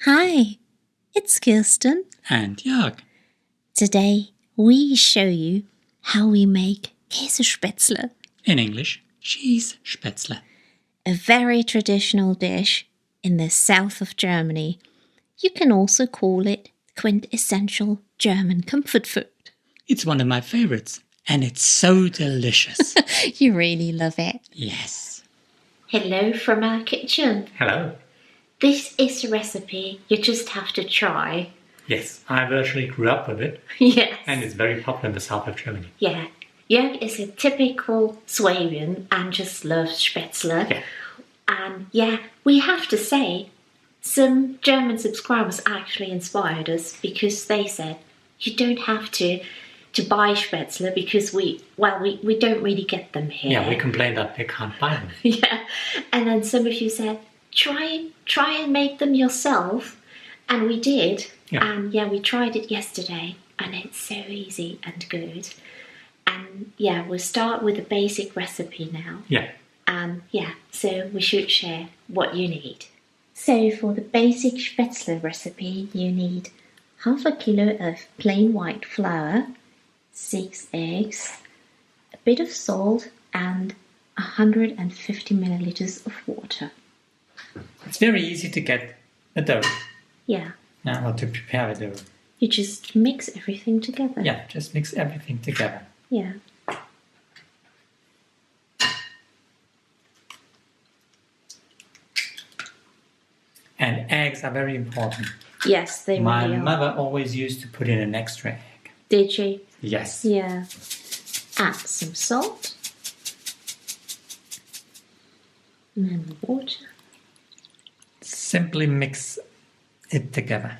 Hi, it's Kirsten. And Jörg. Today we show you how we make Käsesspätzle, In English, cheese spätzle. a very traditional dish in the south of Germany. You can also call it quintessential German comfort food. It's one of my favorites, and it's so delicious. You really love it. Yes. Hello from our kitchen. Hello. This is a recipe you just have to try. Yes, I virtually grew up with it, Yes. and it's very popular in the south of Germany. Yeah. Jörg is a typical Swabian and just loves Spätzle. Yeah. And we have to say, some German subscribers actually inspired us because they said, you don't have to buy Spätzle because we don't really get them here. Yeah, we complain that we can't buy them. Yeah. And then some of you said, try and make them yourself. And we did. Yeah. And we tried it yesterday and it's so easy and good. And we'll start with a basic recipe now. Yeah. And so we should share what you need. So for the basic Spätzle recipe, you need half a kilo of plain white flour, 6 eggs, a bit of salt, and 150 milliliters of water. It's very easy to get a dough. Yeah, Or to prepare a dough. you just mix everything together. Yeah, just mix everything together. Yeah. And eggs are very important. Yes, they My really are. mother always used to put in an extra egg. Did she? Yes. Yeah. Add some salt. And then water. Simply mix it together.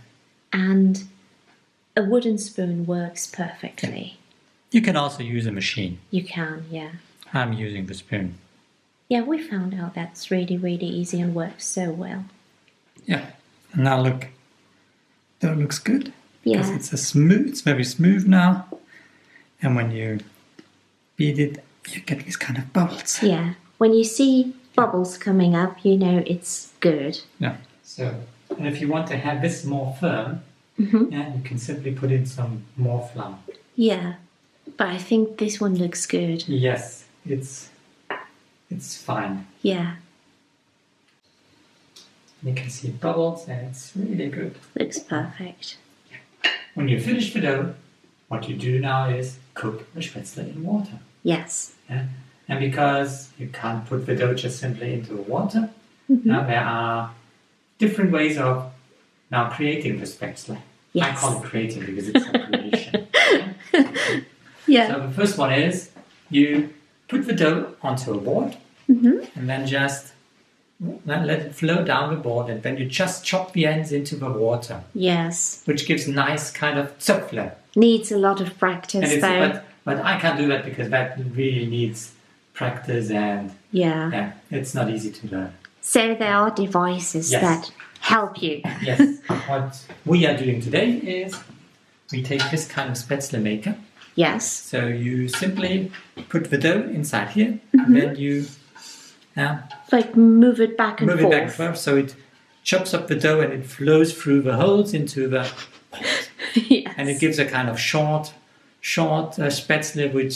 And a wooden spoon works perfectly. You can also use a machine. You can, yeah. I'm using the spoon. Yeah, we found out that's really, really easy and works so well. Yeah. And now look. Dough looks good. Because Yeah. it's very smooth now. And when you beat it, you get these kind of bubbles. Yeah. When you see bubbles coming up, you know it's good. Yeah. So, and if you want to have this more firm, you can simply put in some more flour. Yeah. But I think this one looks good. Yes, it's fine. Yeah. You can see bubbles, and it's really good. Looks perfect. When you finish the dough, what you do now is cook the spätzle in water. Yes. Yeah? And because you can't put the dough just simply into the water, now there are different ways of now creating the spätzle. Yes. I call it creating because it's a creation. Yeah. So the first one is you put the dough onto a board and then just let it flow down the board, and then you just chop the ends into the water, Yes. which gives nice kind of Tzle. Needs a lot of practice And though. but I can't do that because that really needs practice, and it's not easy to learn. So there are devices Yes. that help you. Yes, what we are doing today is we take this kind of spätzle maker. Yes. So you simply put the dough inside here, and then you Like move it back and move forth. it back and forth, so it chops up the dough and it flows through the holes into the pot. Yes. And it gives a kind of short spätzle, which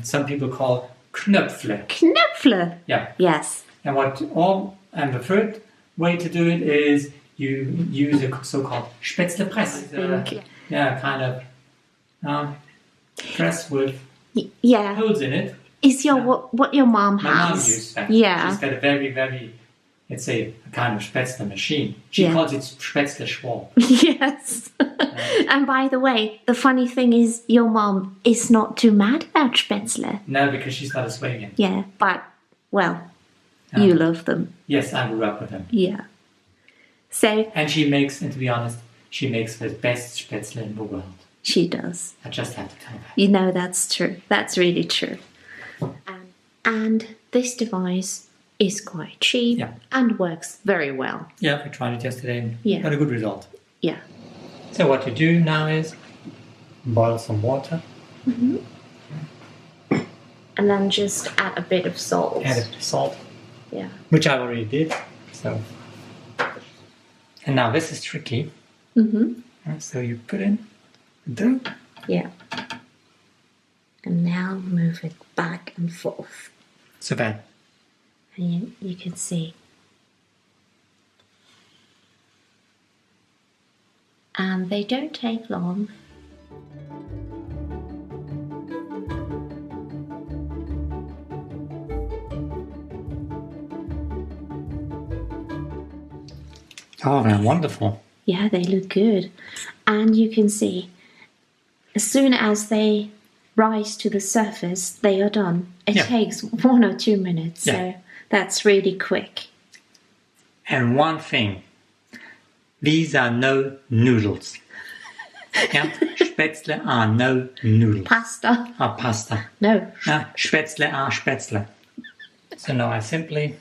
some people call Knöpfle. Knöpfle. Yeah. Yes. And the third way to do it is you use a so-called Spätzlepress. Kind of press with holes in it. Is what your mom has? My mom used that. Yeah. She's got a very, very, let's say, a kind of Spätzle machine. She calls it Spätzle Schwab. Yes. And by the way, the funny thing is your mom is not too mad about Spätzle. No, because she's not a Swabian. Yeah, but, you love them. Yes, I grew up with them. Yeah. So... And she makes, and to be honest, she makes the best Spätzle in the world. She does. I just have to tell her. You know, that's true. That's really true. And this device is quite cheap and works very well. Yeah, we tried it yesterday and got a good result. Yeah. So what you do now is boil some water. And then just add a bit of salt. Add a bit of salt. Yeah. Which I already did. So And now this is tricky. So you put in the dough. Yeah. And now move it back and forth. So that. And you can see. And they don't take long. Oh, they're wonderful. Yeah, they look good. And you can see, as soon as they rise to the surface, they are done. It takes 1 or 2 minutes, so that's really quick. And one thing, these are no noodles. Yeah, Spätzle are no noodles. Pasta. Are pasta. No. Spätzle are Spätzle. So now I simply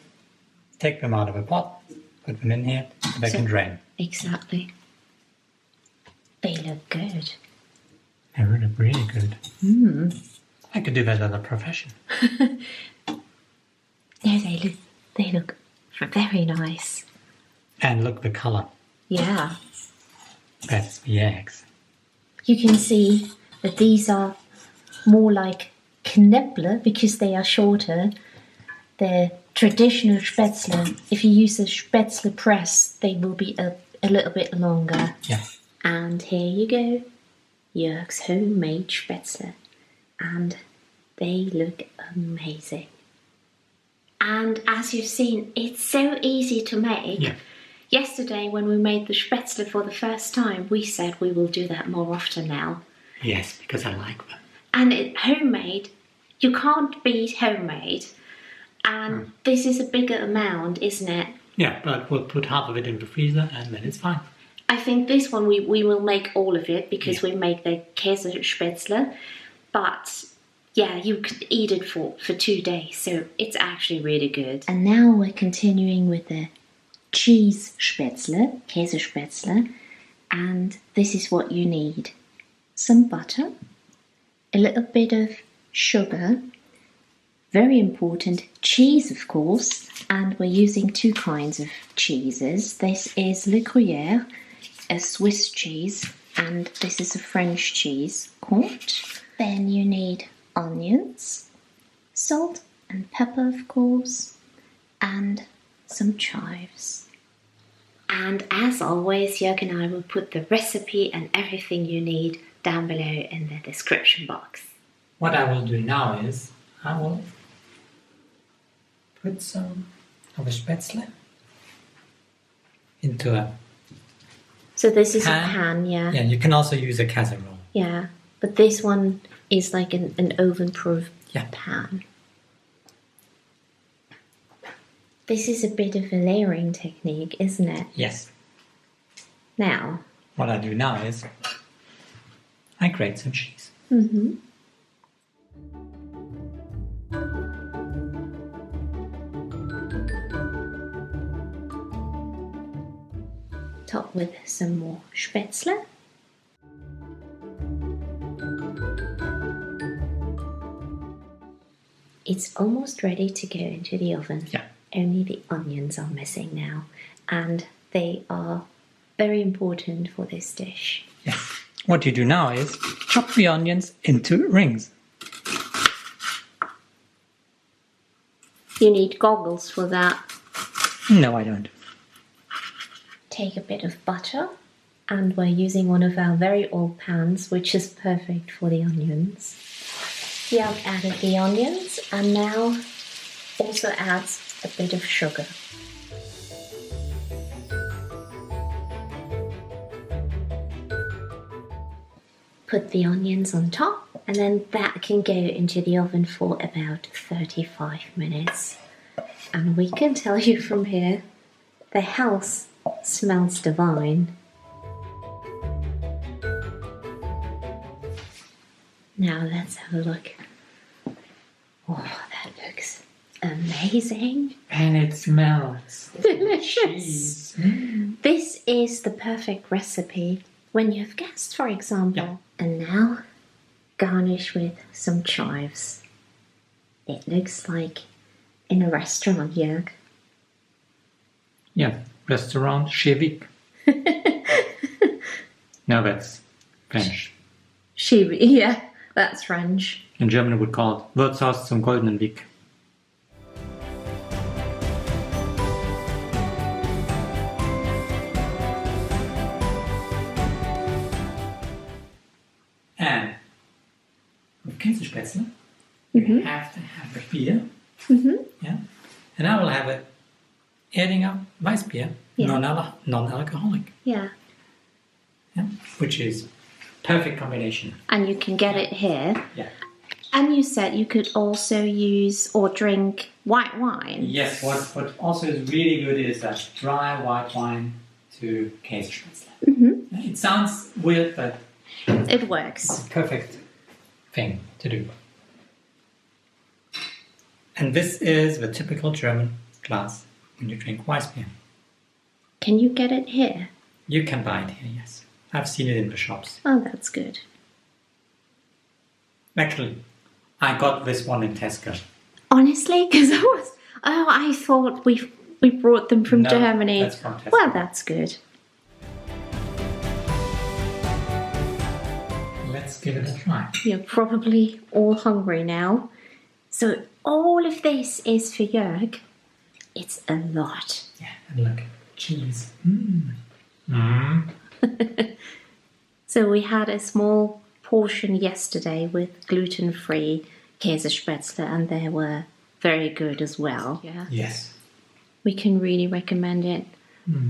take them out of a pot, put them in here, so they can drain. Exactly. They look good. They look really good. I could do that as a profession. No, they look very nice. And look the colour. Yeah. That's the eggs. You can see that these are more like Knäpple because they are shorter. The traditional Spätzle, if you use a Spätzle press, they will be a little bit longer. Yeah. And here you go, Joerg's homemade Spätzle. And they look amazing. And as you've seen, it's so easy to make. Yeah. Yesterday, when we made the Spätzle for the first time, we said we will do that more often now. Yes, because I like them. And homemade, you can't beat homemade. And this is a bigger amount, isn't it? Yeah, but we'll put half of it in the freezer and then it's fine. I think this one we will make all of it because we make the Käsesspätzle. But yeah, you could eat it for 2 days, so it's actually really good. And now we're continuing with the cheese Spätzle, Käsesspätzle, and this is what you need. Some butter, a little bit of sugar, very important, cheese of course, and we're using 2 kinds of cheeses. This is Le Gruyère, a Swiss cheese, and this is a French cheese, Comte. Then you need onions, salt and pepper of course, and some chives. And as always, Joerg and I will put the recipe and everything you need down below in the description box. What I will do now is, I will put some of the Spätzle into a So this is pan. a pan, yeah. Yeah, you can also use a casserole. Yeah, but this one is like an oven-proof pan. This is a bit of a layering technique, isn't it? Yes. Now, what I do now is I grate some cheese. Top with some more Spätzle. It's almost ready to go into the oven. Yeah. Only the onions are missing now, and they are very important for this dish. Yes. What you do now is chop the onions into rings. You need goggles for that. No, I don't. Take a bit of butter, and we're using one of our very old pans, which is perfect for the onions. Joerg added the onions, and now also adds a bit of sugar. Put the onions on top, and then that can go into the oven for about 35 minutes. And we can tell you from here, the house smells divine. Now let's have a look. Oh, that looks amazing. And it smells delicious. This is the perfect recipe when you have guests, for example. Yeah. And now garnish with some chives. It looks like in a restaurant, Joerg. Yeah, restaurant chez Vic. No, that's French. Yeah, that's French. In German, it would call it Wirtshaus zum goldenen Weg. And with Käsespätzle, you have to have a beer. Yeah. And I will have it Erdinger Weissbier, non-alcoholic. Yeah. Yeah. Which is perfect combination. And you can get it here. Yeah. And you said you could also use or drink white wine. Yes, what also is really good is a dry white wine to Käsespätzle. It sounds weird, but it works. it's a perfect thing to do. And this is the typical German glass when you drink Weissbier. Can you get it here? You can buy it here, yes. I've seen it in the shops. Oh, that's good. Actually, I got this one in Tesco. Honestly, because I thought we brought them from Germany. That's from Tesco. Well, that's good. Let's give it a try. You're probably all hungry now. So all of this is for Jörg. It's a lot. Yeah, and look, cheese. So we had a small portion yesterday with gluten-free Käsespätzle, and they were very good as well. Yeah. Yes. We can really recommend it.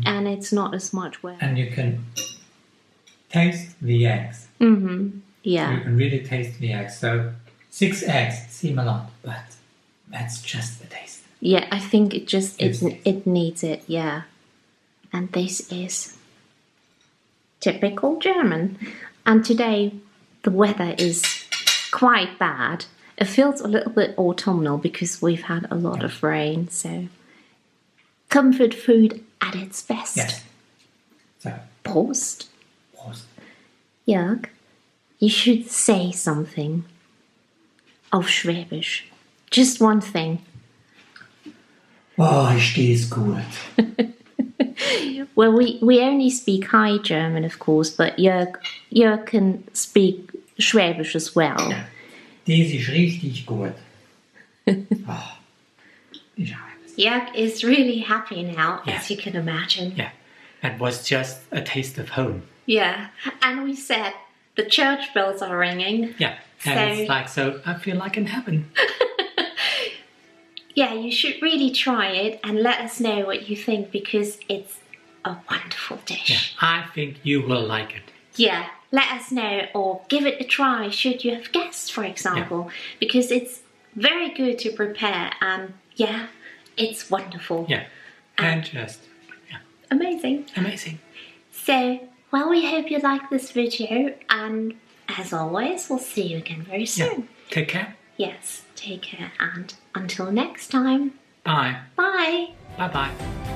And it's not as much work. And you can taste the eggs. Yeah. You can really taste the eggs. So 6 eggs seem a lot, but that's just the taste. Yeah, I think it needs it, yeah. And this is typical German. And today the weather is quite bad. It feels a little bit autumnal because we've had a lot of rain, so comfort food at its best. Yes. So, Prost. Prost. Jörg, you should say something auf Schwäbisch. Just one thing. Oh, ich stehe es gut. Well, we only speak High German, of course, but Jörg can speak Schwäbisch as well. Ja. Das ist richtig gut. Oh, Jörg is really happy now, Yeah. as you can imagine. Yeah, that was just a taste of home. Yeah, and we said the church bells are ringing. Yeah, and it's like, so I feel like in heaven. Yeah, you should really try it and let us know what you think because it's a wonderful dish. Yeah, I think you will like it. Yeah, let us know or give it a try should you have guests, for example, because it's very good to prepare and yeah, it's wonderful. Yeah, and just Amazing. amazing. So, well, we hope you like this video and as always, we'll see you again very soon. Yeah. Take care. Yes, take care and until next time. Bye. Bye. Bye-bye.